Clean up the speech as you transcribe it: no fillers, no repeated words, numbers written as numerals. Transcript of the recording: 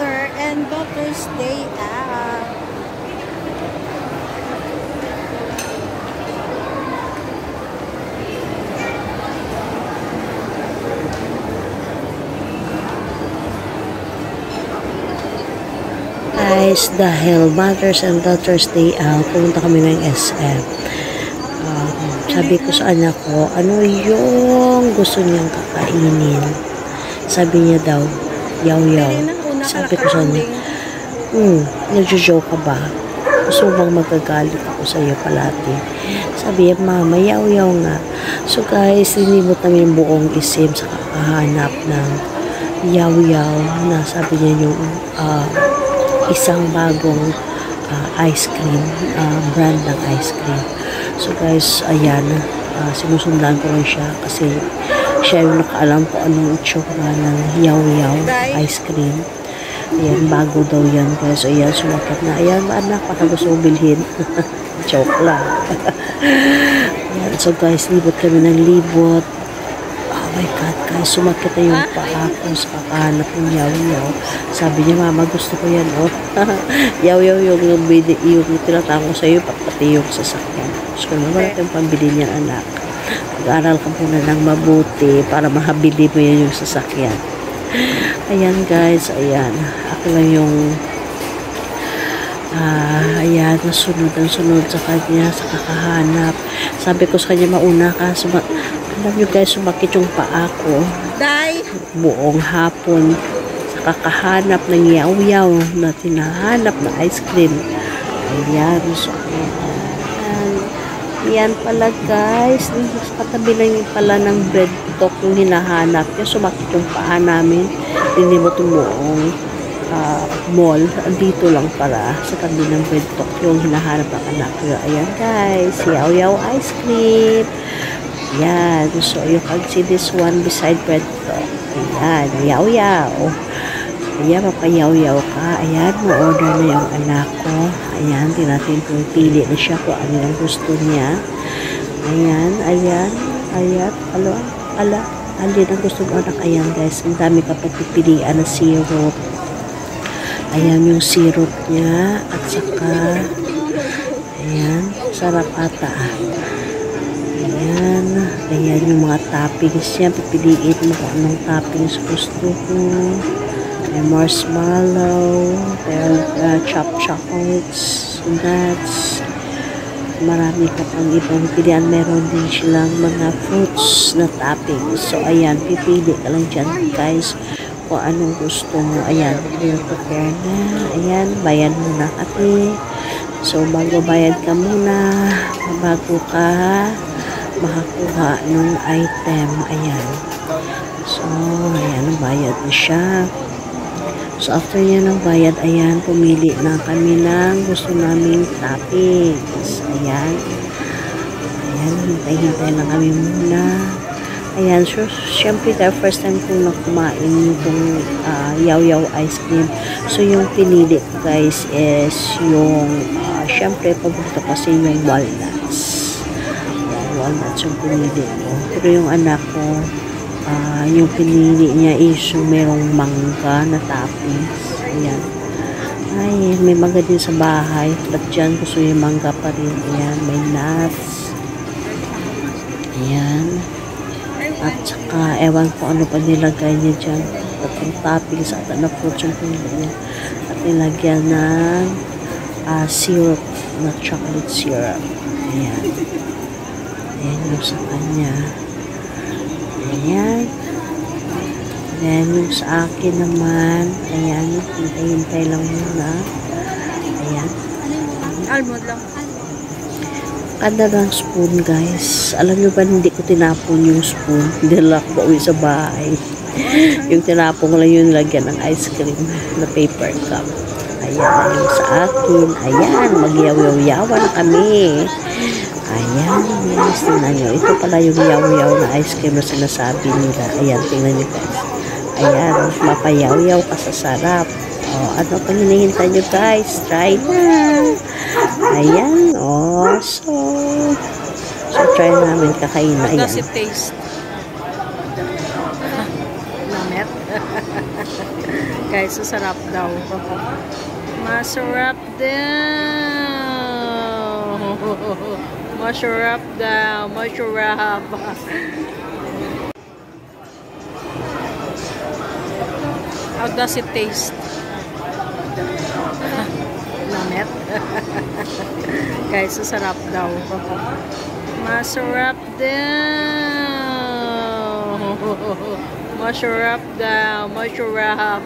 Father and Daughter's Day Out. Guys, dahil Mothers and Daughters Day Out, pumunta kami ng SM. Sabi ko sa anak ko, ano yung gusto niyang kakainin? Sabi niya daw, yaw-yaw. Sabi ko sa kanya, nagjo-joke ka ba? Gusto bang magagalit ako sa iyo palati? Sabi niya, mama, yaw-yaw nga. So guys, linimot namin yung buong isim sa kakahanap ng yaw-yaw na sabi niya yung isang bagong ice cream, brand ng ice cream. So guys, ayan, sinusundan ko rin siya kasi siya yung nakaalam ko anong itsura ng yaw-yaw ice cream. Ayan, bago daw yan guys. Ayan, sumakit na. Ayan, anak, baka gusto mong bilhin. Joke lang. Ayan, so guys, libot kami ng libot. Oh my God, guys, sumakit na yung paa ko sa kakahanap ng yaw-yaw. Sabi niya, mama, gusto ko yan, oh. Yaw-yaw yung tinatawag ko sa iyo, pati yung sasakyan. So, wala tayong pambili niya, anak. Mag-aral ka muna ng mabuti para mahabili mo yan yung sasakyan. Ayan, guys, ayan. Ako lang yung ayan, sunod sa kanya, sa kakahanap. Sabi ko sa kanya, mauna ka. Alam nyo guys, sumakit yung paa ko. Buong hapon sa kakahanap ng yaw-yaw na tinahanap na ice cream. Ayan, so ayan. Ayan pala guys, sa katabi lang yung pala ng bread talk yung hinahanap. Yung sumakit yung paa namin. Hindi mo buong mall. Dito lang para sa tabi ng bread talk yung hinahanap ng anak ko. Ayan guys, yaw-yaw ice cream. Ayan, so you can see this one beside bread talk. Ayan, yaw-yaw. Ayan, mapayaw-yaw ka. Ayan, ma-order na yung anak ko. Ayan, tinatin kung pili na siya kung ano yung gusto niya. Ayan, ayan, ayan. Alin ang gusto mo anak. Ayan guys, ang dami ka pagpipilian na syrup. Ayan yung syrup niya. At saka, ayan, sarap ata. Ayan, ayan yung mga toppings niya. Pipiliin mo kung anong toppings gusto ko. May marshmallow, may chopped chocolates, nuts. Marami ka pang ibang pilihan. Meron din silang mga fruits na toppings. So, ayan, pipili ka lang dyan, guys, kung anong gusto mo. Ayan, prepare na. Ayan, bayad muna ate. So, bago bayad ka muna, bago ka makakuha ng item. Ayan. So, ayan, bayad na siya. So, after niya ng bayad, ayan, pumili na kami ng gusto naming toppings. Ayan. Ayan, hintay-hintay lang kami muna. Ayan, so, syempre, first time kong kumain itong yaw-yaw ice cream. So, yung pinili ko, guys, is yung, syempre, paborito kasi yung walnuts. Ayan, walnuts yung pinili ko. Pero yung anak ko, yung pinili niya is yung merong mangga na toppings. Ayan. Ay, may mangga din sa bahay. But dyan, gusto yung mangga pa rin. Ayan, may nuts. Ayan. At saka, ewan ko ano pa nilagay niya dyan. At yung toppings at na fruits yung pinili niya. At nilagyan ng syrup, na chocolate syrup. Ayan. Ayan yung sa kanya. Ayan. Then, yung sa akin naman, ayan, hintay-hintay lang muna. Ayan. Almond lang. Kada lang spoon, guys. Alam nyo ba, hindi ko tinapon yung spoon. Hindi lang ako uwi sa bahay. Yung tinapon ko lang yung lagyan ng ice cream na paper cup. Ayan, yung sa akin. Ayan, magyaw-yaw-yawa na kami. Ayan, yes, tingnan nyo. Ito pala yung yaw-yaw na ice cream na sinasabi nila. Ayan, tingnan nyo guys. Ayan, mapayaw-yaw ka sa sarap. O, ano pa hinihintay nyo guys? Try na. Ayan, so try namin kakain. Ayan. Does it taste? Lamet. Guys, sarap daw. Masarap daw. Masarap daw. Masarap. How does it taste? Lamet. Guys, sarap daw. Masarap daw. Masarap daw. Masarap.